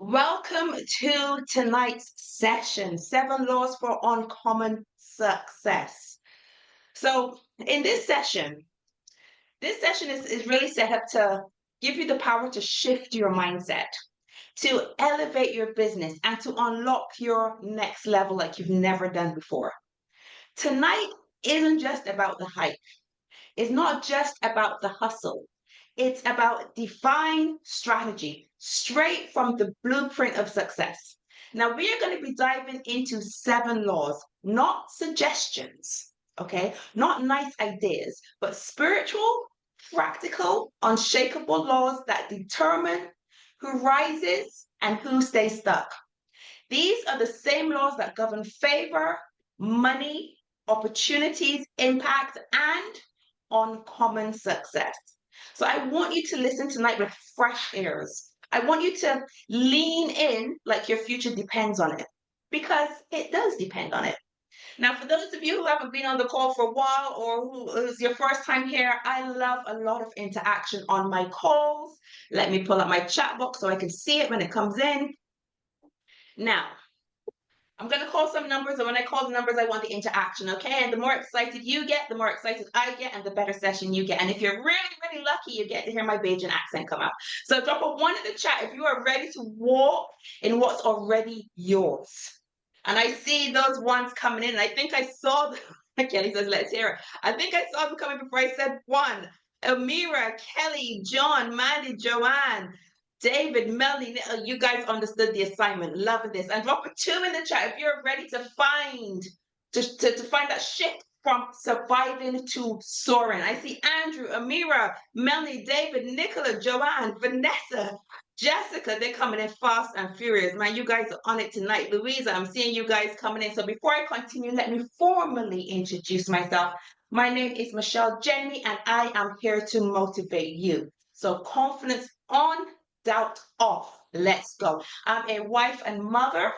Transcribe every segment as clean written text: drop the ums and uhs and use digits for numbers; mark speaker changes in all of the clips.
Speaker 1: Welcome to tonight's session, 7 laws for uncommon success. So in this session is really set up to give you the power to shift your mindset, to elevate your business, and to unlock your next level like you've never done before. Tonight isn't just about the hype. It's not just about the hustle. It's about divine strategy straight from the blueprint of success. Now, we are going to be diving into 7 laws, not suggestions, okay? Not nice ideas, but spiritual, practical, unshakable laws that determine who rises and who stays stuck. These are the same laws that govern favor, money, opportunities, impact, and uncommon success. So I want you to listen tonight with fresh ears. I want you to lean in like your future depends on it, because it does depend on it. Now, for those of you who haven't been on the call for a while or who is your first time here, I love a lot of interaction on my calls. Let me pull up my chat box so I can see it when it comes in. Now, I'm going to call some numbers, and when I call the numbers, I want the interaction, okay? And the more excited you get, the more excited I get, and the better session you get. And if you're really, really lucky, you get to hear my Bajan accent come out. So drop a 1 in the chat if you are ready to walk in what's already yours. And I see those ones coming in, and I think I saw them. Kelly says, let's hear it. I think I saw them coming before I said 1. Amira, Kelly, John, Mandy, Joanne, David, Melanie, you guys understood the assignment. Loving this. And drop a 2 in the chat if you're ready to find that shift from surviving to soaring. I see Andrew, Amira, Melanie, David, Nicola, Joanne, Vanessa, Jessica. They're coming in fast and furious. Man, you guys are on it tonight. Louisa, I'm seeing you guys coming in. So before I continue, let me formally introduce myself. My name is Michelle Jenny, and I am here to motivate you. So confidence on, doubt off. Let's go. I'm a wife and mother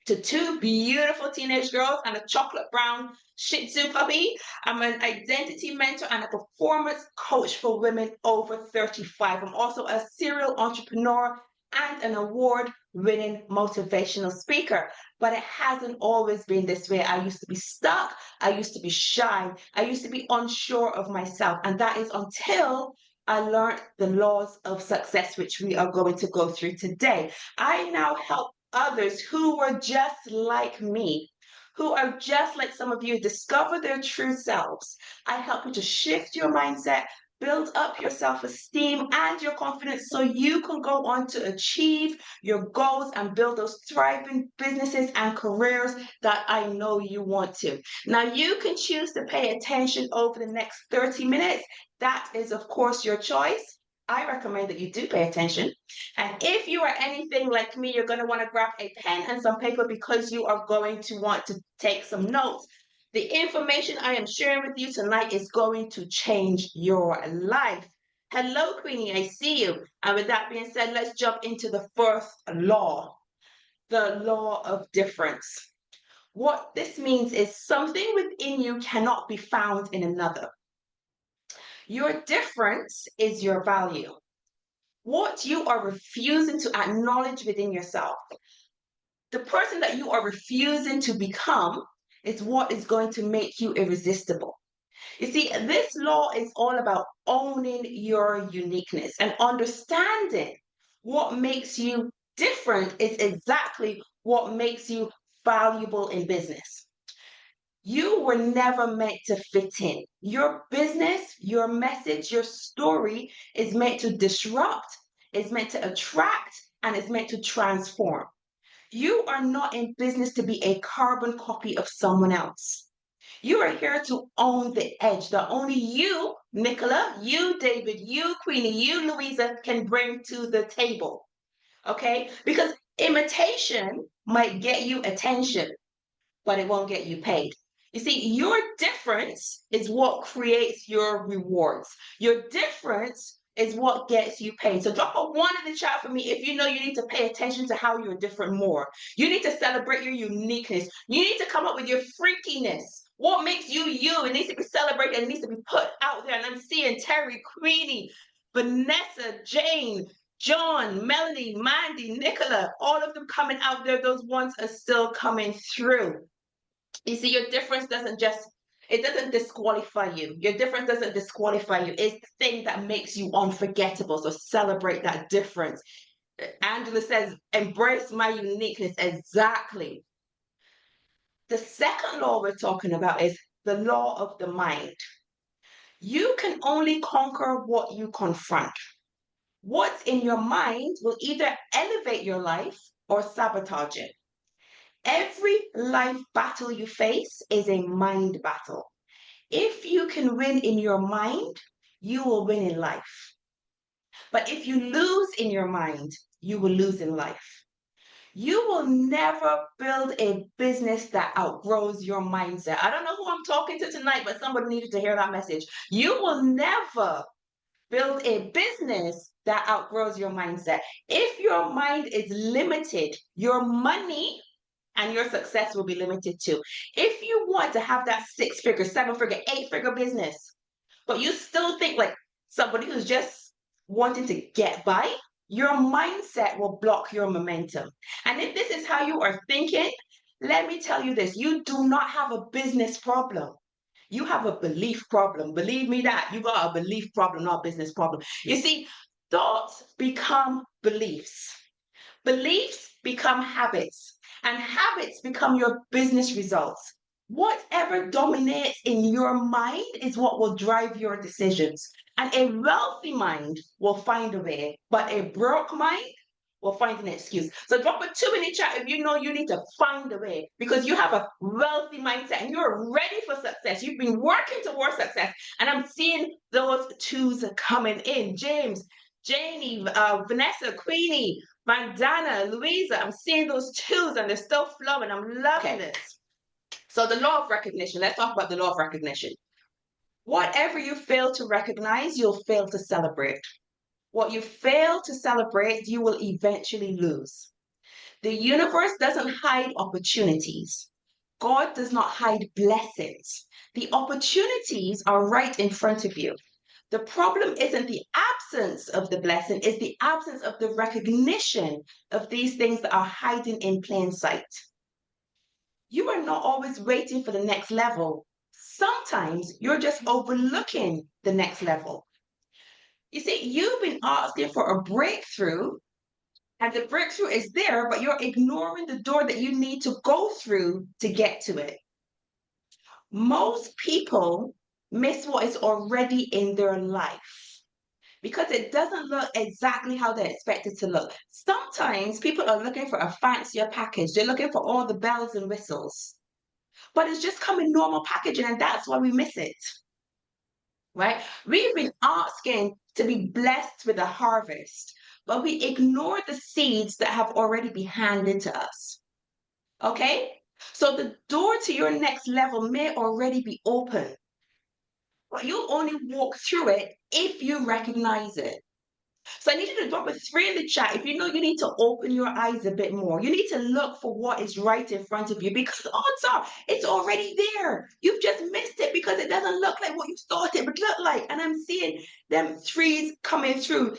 Speaker 1: to 2 beautiful teenage girls and a chocolate brown Shih Tzu puppy. I'm an identity mentor and a performance coach for women over 35. I'm also a serial entrepreneur and an award-winning motivational speaker. But it hasn't always been this way. I used to be stuck. I used to be shy. I used to be unsure of myself. And that is until I learned the laws of success, which we are going to go through today. I now help others who were just like me, who are just like some of you, discover their true selves. I help you to shift your mindset, build up your self-esteem and your confidence so you can go on to achieve your goals and build those thriving businesses and careers that I know you want to. Now, you can choose to pay attention over the next 30 minutes. That is, of course, your choice. I recommend that you do pay attention. And if you are anything like me, you're going to want to grab a pen and some paper because you are going to want to take some notes. The information I am sharing with you tonight is going to change your life. Hello, Queenie, I see you. And with that being said, let's jump into the first law, the law of difference. What this means is something within you cannot be found in another. Your difference is your value. What you are refusing to acknowledge within yourself, the person that you are refusing to become, is what is going to make you irresistible. You see, this law is all about owning your uniqueness, and understanding what makes you different is exactly what makes you valuable in business. You were never meant to fit in. Your business, your message, your story is meant to disrupt, it's meant to attract, and it's meant to transform. You are not in business to be a carbon copy of someone else. You are here to own the edge that only you, Nicola, you, David, you, Queenie, you, Louisa, can bring to the table. Okay? Because imitation might get you attention, but it won't get you paid. You see, your difference is what creates your rewards. Your difference is what gets you paid. So drop a 1 in the chat for me if you know you need to pay attention to how you're different more. You need to celebrate your uniqueness. You need to come up with your freakiness. What makes you you? It needs to be celebrated. It needs to be put out there. And I'm seeing Terry, Queenie, Vanessa, Jane, John, Melanie, Mandy, Nicola, all of them coming out there. Those ones are still coming through. You see, your difference it doesn't disqualify you. Your difference doesn't disqualify you. It's the thing that makes you unforgettable. So celebrate that difference. Angela says, embrace my uniqueness. Exactly. The second law we're talking about is the law of the mind. You can only conquer what you confront. What's in your mind will either elevate your life or sabotage it. Every life battle you face is a mind battle. If you can win in your mind, you will win in life. But if you lose in your mind, you will lose in life. You will never build a business that outgrows your mindset. I don't know who I'm talking to tonight, but somebody needed to hear that message. You will never build a business that outgrows your mindset. If your mind is limited, your money and your success will be limited too. If you want to have that 6-figure, 7-figure, 8-figure business, but you still think like somebody who's just wanting to get by, your mindset will block your momentum. And if this is how you are thinking, let me tell you this, you do not have a business problem. You have a belief problem. Believe me that you got a belief problem, not a business problem. You see, thoughts become beliefs. Beliefs become habits, and habits become your business results. Whatever dominates in your mind is what will drive your decisions. And a wealthy mind will find a way, but a broke mind will find an excuse. So drop a 2 in the chat if you know you need to find a way because you have a wealthy mindset and you're ready for success. You've been working towards success, and I'm seeing those 2s coming in. James, Janie, Vanessa, Queenie, Vandana, Louisa, I'm seeing those 2s and they're still flowing. I'm loving this. So the law of recognition, let's talk about the law of recognition. Whatever you fail to recognize, you'll fail to celebrate. What you fail to celebrate, you will eventually lose. The universe doesn't hide opportunities. God does not hide blessings. The opportunities are right in front of you. The problem isn't the absence of the blessing, it's the absence of the recognition of these things that are hiding in plain sight. You are not always waiting for the next level. Sometimes you're just overlooking the next level. You see, you've been asking for a breakthrough, and the breakthrough is there, but you're ignoring the door that you need to go through to get to it. Most people miss what is already in their life because it doesn't look exactly how they expect it to look. Sometimes people are looking for a fancier package. They're looking for all the bells and whistles, but it's just come in normal packaging, and that's why we miss it, right? We've been asking to be blessed with a harvest, but we ignore the seeds that have already been handed to us, okay? So the door to your next level may already be open, but you'll only walk through it if you recognize it. So I need you to drop a 3 in the chat if you know you need to open your eyes a bit more. You need to look for what is right in front of you because odds are it's already there. You've just missed it because it doesn't look like what you thought it would look like. And I'm seeing them 3s coming through.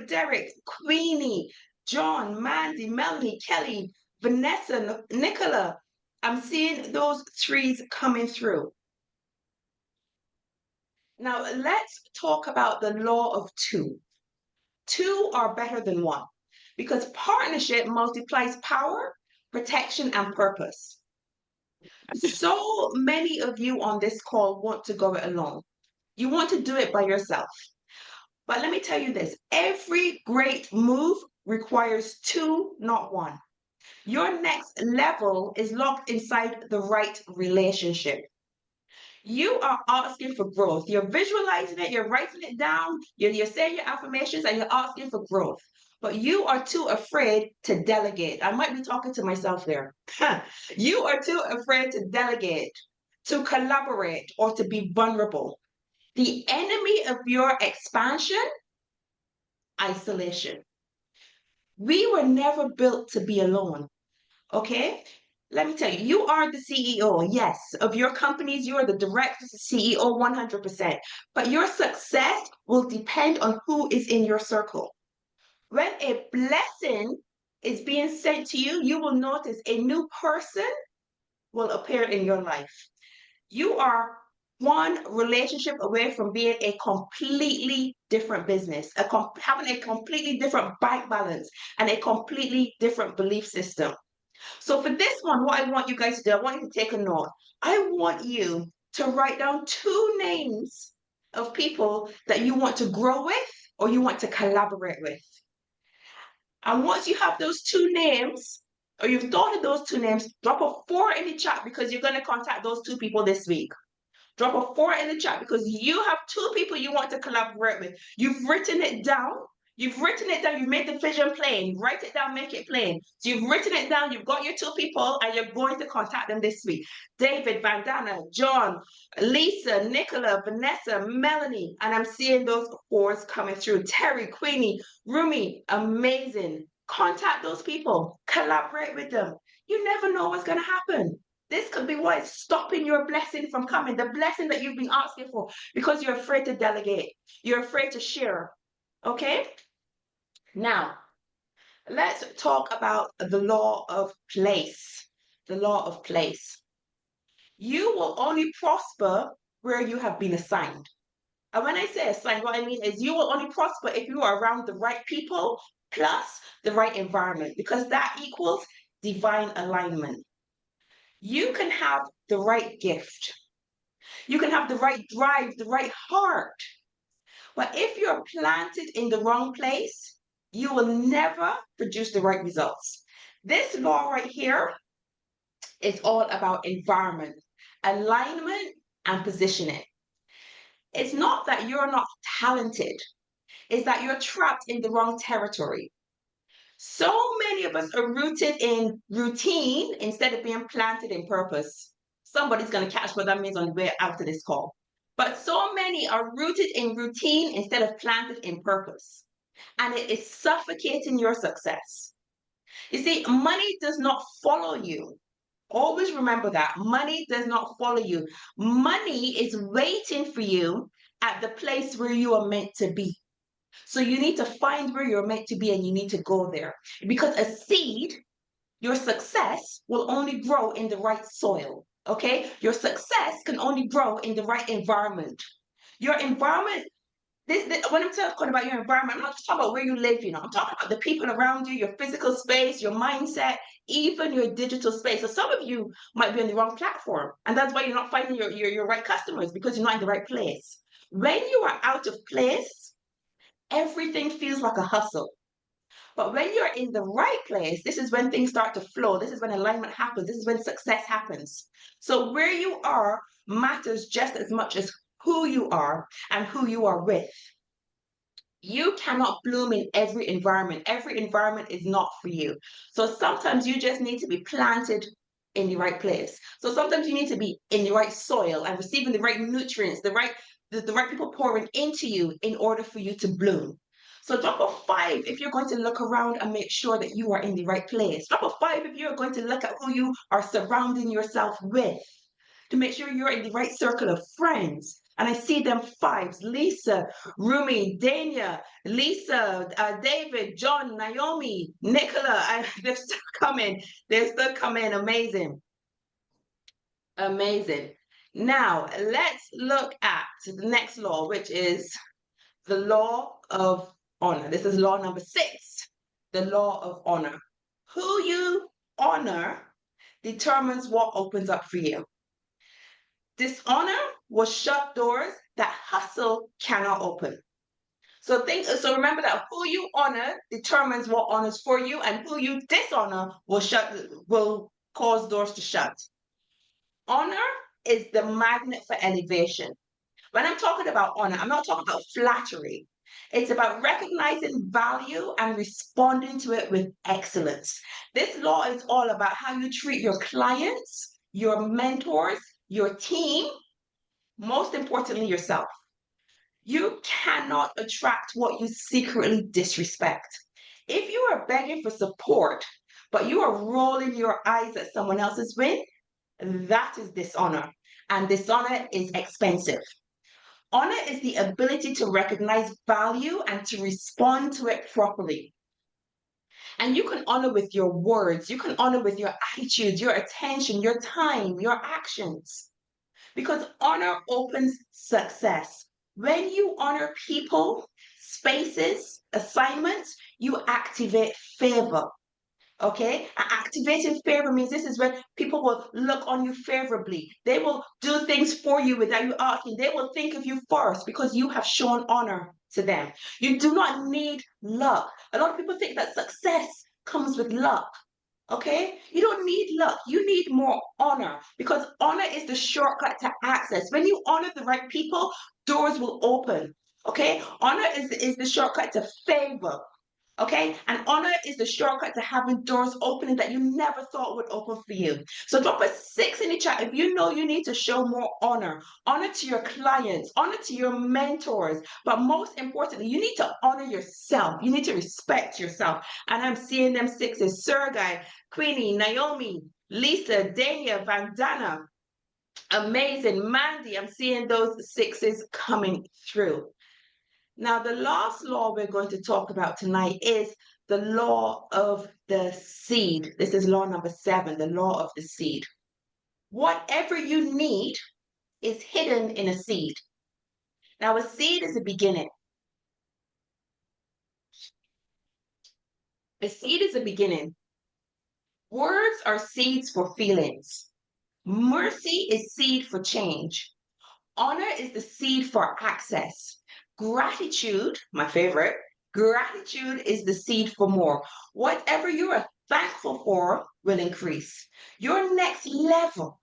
Speaker 1: Derek, Queenie, John, Mandy, Melanie, Kelly, Vanessa, Nicola. I'm seeing those 3s coming through. Now let's talk about the law of 2. 2 are better than 1 because partnership multiplies power, protection, and purpose. So many of you on this call want to go it alone. You want to do it by yourself. But let me tell you this, every great move requires 2, not 1. Your next level is locked inside the right relationship. You are asking for growth. You're visualizing it, you're writing it down, you're saying your affirmations, and you're asking for growth. But you are too afraid to delegate. I might be talking to myself there. You are too afraid to delegate, to collaborate, or to be vulnerable. The enemy of your expansion, isolation. We were never built to be alone. Okay? Let me tell you, you are the CEO, yes, of your companies. You are the director, the CEO, 100%. But your success will depend on who is in your circle. When a blessing is being sent to you, you will notice a new person will appear in your life. You are one relationship away from being a completely different business, having a completely different bank balance and a completely different belief system. So for this one, what I want you guys to do, I want you to take a note. I want you to write down 2 names of people that you want to grow with or you want to collaborate with. And once you have those 2 names, or you've thought of those 2 names, drop a 4 in the chat because you're going to contact those 2 people this week. Drop a 4 in the chat because you have 2 people you want to collaborate with. You've written it down. You've written it down. You've made the vision plain. Write it down, make it plain. So you've written it down. You've got your 2 people and you're going to contact them this week. David, Vandana, John, Lisa, Nicola, Vanessa, Melanie. And I'm seeing those 4s coming through. Terry, Queenie, Rumi, amazing. Contact those people. Collaborate with them. You never know what's going to happen. This could be what is stopping your blessing from coming, the blessing that you've been asking for, because you're afraid to delegate. You're afraid to share. Okay? Now, let's talk about the law of place. The law of place. You will only prosper where you have been assigned. And when I say assigned, what I mean is you will only prosper if you are around the right people plus the right environment, because that equals divine alignment. You can have the right gift. You can have the right drive, the right heart. But if you're planted in the wrong place, you will never produce the right results. This law right here is all about environment, alignment, and positioning. It's not that you're not talented, it's that you're trapped in the wrong territory. So many of us are rooted in routine instead of being planted in purpose. Somebody's going to catch what that means on the way out of this call. But so many are rooted in routine instead of planted in purpose. And it is suffocating your success. You see, money does not follow you. Always remember that. Money does not follow you. Money is waiting for you at the place where you are meant to be. So you need to find where you're meant to be and you need to go there. Because a seed, your success will only grow in the right soil. Okay? Your success can only grow in the right environment. Your environment, when I'm talking about your environment, I'm not just talking about where you live, I'm talking about the people around you, your physical space, your mindset, even your digital space. So some of you might be on the wrong platform, and that's why you're not finding your right customers, because you're not in the right place. When you are out of place, everything feels like a hustle. But when you're in the right place, this is when things start to flow. This is when alignment happens. This is when success happens. So where you are matters just as much as who you are and who you are with. You cannot bloom in every environment. Every environment is not for you. So sometimes you just need to be planted in the right place. So sometimes you need to be in the right soil and receiving the right nutrients, the right people pouring into you in order for you to bloom. So drop a 5 if you're going to look around and make sure that you are in the right place. Drop a 5 if you're going to look at who you are surrounding yourself with, to make sure you're in the right circle of friends. And I see them 5s: Lisa, Rumi, Dania, Lisa, David, John, Naomi, Nicola. They're still coming. They're still coming. Amazing. Amazing. Now, let's look at the next law, which is the law of honor. This is law number 6, the law of honor. Who you honor determines what opens up for you. Dishonor will shut doors that hustle cannot open. So remember that who you honor determines what honors for you, and who you dishonor will cause doors to shut. Honor is the magnet for elevation. When I'm talking about honor, I'm not talking about flattery. It's about recognizing value and responding to it with excellence. This law is all about how you treat your clients, your mentors, your team, most importantly, yourself. You cannot attract what you secretly disrespect. If you are begging for support, but you are rolling your eyes at someone else's win, that is dishonor. And dishonor is expensive. Honor is the ability to recognize value and to respond to it properly. And you can honor with your words, you can honor with your attitude, your attention, your time, your actions. Because honor opens success. When you honor people, spaces, assignments, you activate favor. Okay, and activating favor means this is when people will look on you favorably. They will do things for you without you asking. They will think of you first because you have shown honor to them. You do not need luck. A lot of people think that success comes with luck. Okay, you don't need luck, you need more honor, because honor is the shortcut to access. When you honor the right people, doors will open. Okay, honor is the shortcut to favor. Okay, and honor is the shortcut to having doors opening that you never thought would open for you. So drop a 6 in the chat if you know you need to show more honor. Honor to your clients, honor to your mentors, but most importantly, you need to honor yourself. You need to respect yourself. And I'm seeing them 6s: Sergey, Queenie, Naomi, Lisa, Dania, Vandana. Amazing. Mandy, I'm seeing those 6s coming through. Now, the last law we're going to talk about tonight is the law of the seed. This is law number 7, the law of the seed. Whatever you need is hidden in a seed. Now, a seed is a beginning. A seed is a beginning. Words are seeds for feelings. Mercy is seed for change. Honor is the seed for access. Gratitude, my favorite, gratitude is the seed for more. Whatever you are thankful for will increase. Your next level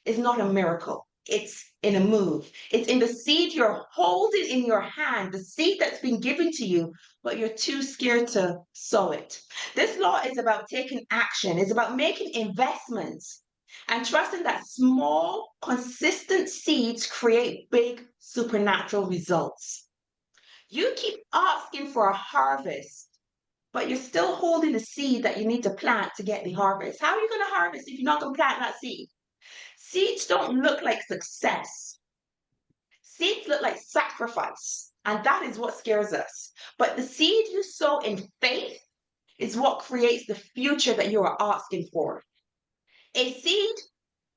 Speaker 1: is not a miracle. It's in a move. It's in the seed you're holding in your hand, the seed that's been given to you, but you're too scared to sow it. This law is about taking action. It's about making investments and trusting that small, consistent seeds create big supernatural results. You keep asking for a harvest, but you're still holding the seed that you need to plant to get the harvest. How are you going to harvest if you're not going to plant that seed? Seeds don't look like success. Seeds look like sacrifice, and that is what scares us. But the seed you sow in faith is what creates the future that you are asking for. A seed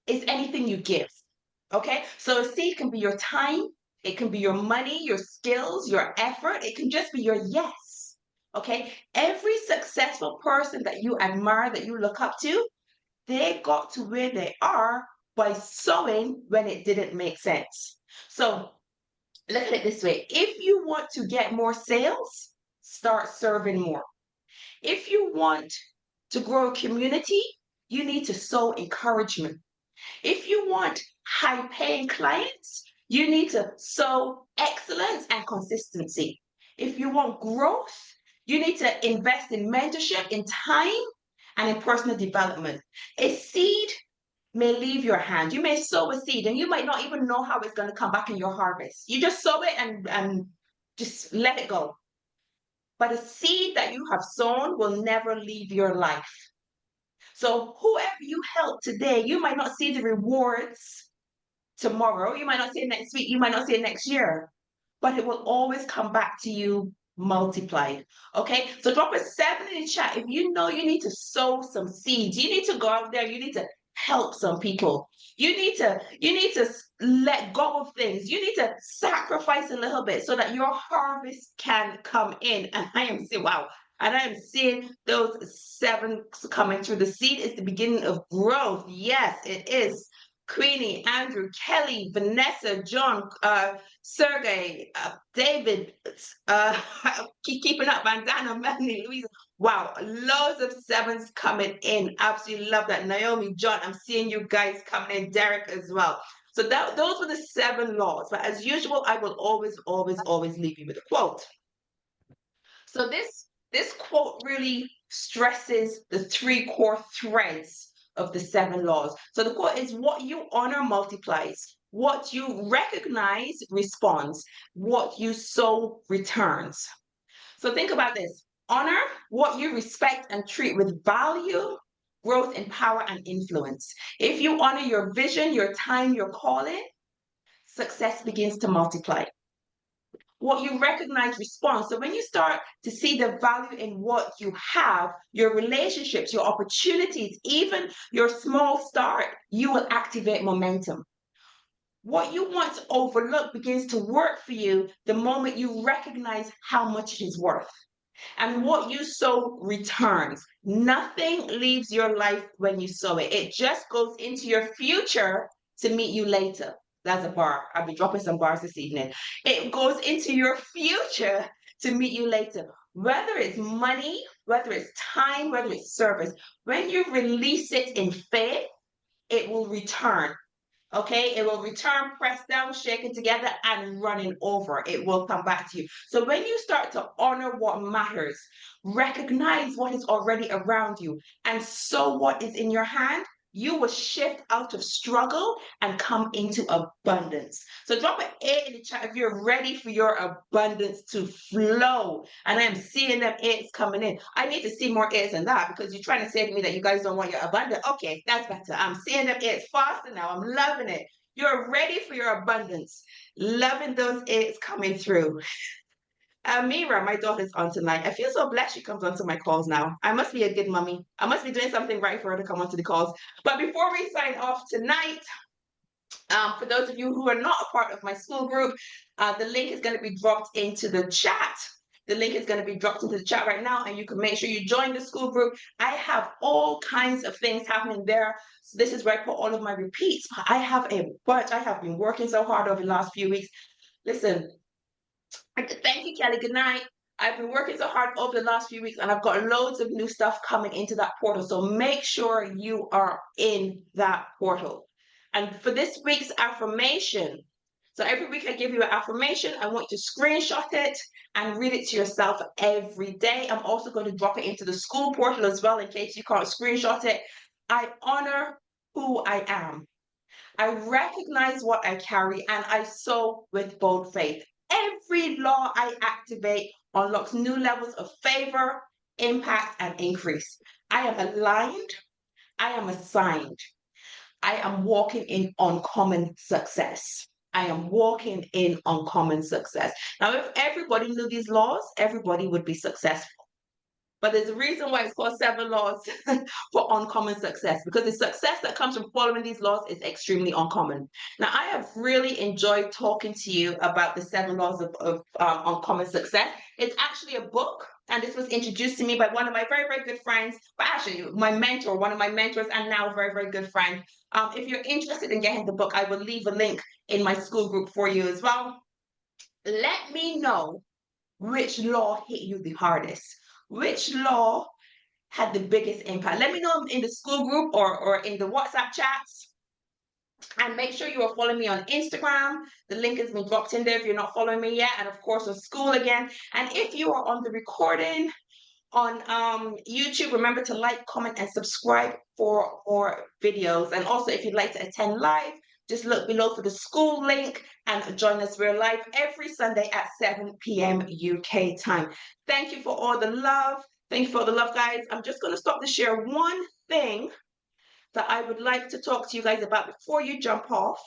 Speaker 1: is anything you give. Okay, so a seed can be your time, it can be your money, your skills, your effort, it can just be your yes. Okay, every successful person that you admire, that you look up to, they got to where they are by sowing when it didn't make sense. So look at it this way: if you want to get more sales, start serving more. If you want to grow a community, you need to sow encouragement. If you want high paying clients, you need to sow excellence and consistency. If you want growth, you need to invest in mentorship, in time, and in personal development. A seed may leave your hand. You may sow a seed and you might not even know how it's going to come back in your harvest. You just sow it and just let it go. But a seed that you have sown will never leave your life. So whoever you help today, you might not see the rewards tomorrow. You might not see it next week. You might not see it next year. But it will always come back to you multiplied. Okay? So drop a 7 in the chat. If you know you need to sow some seeds, you need to go out there, you need to help some people. You need to let go of things. You need to sacrifice a little bit so that your harvest can come in. And I am saying, wow. And I am seeing those 7 coming through. The seed is the beginning of growth. Yes, it is. Queenie, Andrew, Kelly, Vanessa, John, Sergey, David, keeping up, Vandana, Melanie, Louisa. Wow, loads of 7s coming in. Absolutely love that. Naomi, John, I'm seeing you guys coming in. Derek as well. So those were the 7 laws. But as usual, I will always, always, always leave you with a quote. So this quote really stresses the 3 core threads of the 7 laws. So the quote is: what you honor multiplies, what you recognize responds, what you sow returns. So think about this: honor what you respect and treat with value, growth in power and influence. If you honor your vision, your time, your calling, success begins to multiply. what you recognize responds. So when you start to see the value in what you have, your relationships, your opportunities, even your small start, you will activate momentum. What you want to overlook begins to work for you the moment you recognize how much it is worth. And what you sow returns. Nothing leaves your life when you sow it. It just goes into your future to meet you later. That's a bar. I'll be dropping some bars this evening. It goes into your future to meet you later. Whether it's money, whether it's time, whether it's service, when you release it in faith, it will return. Okay, it will return, pressed down, shaken together, and running over. It will come back to you. So when you start to honor what matters, recognize what is already around you, and sow what is in your hand, you will shift out of struggle and come into abundance. So drop an 8 in the chat if you're ready for your abundance to flow. And I am seeing them 8s coming in. I need to see more 8s than that, because you're trying to say to me that you guys don't want your abundance. Okay, that's better. I'm seeing them 8s faster now. I'm loving it. You're ready for your abundance. Loving those 8s coming through. Amira, my daughter's on tonight. I feel so blessed she comes onto my calls now. I must be a good mummy. I must be doing something right for her to come onto the calls. But before we sign off tonight, for those of you who are not a part of my school group, the link is going to be dropped into the chat. The link is going to be dropped into the chat right now, and you can make sure you join the school group. I have all kinds of things happening there. So this is where I put all of my repeats. I have a bunch. I have been working so hard over the last few weeks. Listen, thank you, Kelly. Good night. I've been working so hard over the last few weeks, and I've got loads of new stuff coming into that portal. So make sure you are in that portal. And for this week's affirmation, so every week I give you an affirmation. I want you to screenshot it and read it to yourself every day. I'm also going to drop it into the school portal as well in case you can't screenshot it. I honor who I am. I recognize what I carry, and I sow with bold faith. Every law I activate unlocks new levels of favor, impact, and increase. I am aligned. I am assigned. I am walking in uncommon success. I am walking in uncommon success. Now, if everybody knew these laws, everybody would be successful. But there's a reason why it's called 7 laws for uncommon success, because the success that comes from following these laws is extremely uncommon. Now, I have really enjoyed talking to you about the 7 laws of uncommon success. It's actually a book, and this was introduced to me by one of my very, very good friends, but actually my mentor, one of my mentors, and now a very, very good friend. If you're interested in getting the book, I will leave a link in my school group for you as well. Let me know which law hit you the hardest. Which law had the biggest impact? Let me know in the school group or in the WhatsApp chats. And make sure you are following me on Instagram. The link has been dropped in there if you're not following me yet. And of course on school again. And if you are on the recording on YouTube, remember to like, comment, and subscribe for more videos. And also if you'd like to attend live, just look below for the school link and join us. We're live every Sunday at 7 p.m. UK time. Thank you for all the love. Thank you for all the love, guys. I'm just going to stop to share one thing that I would like to talk to you guys about before you jump off.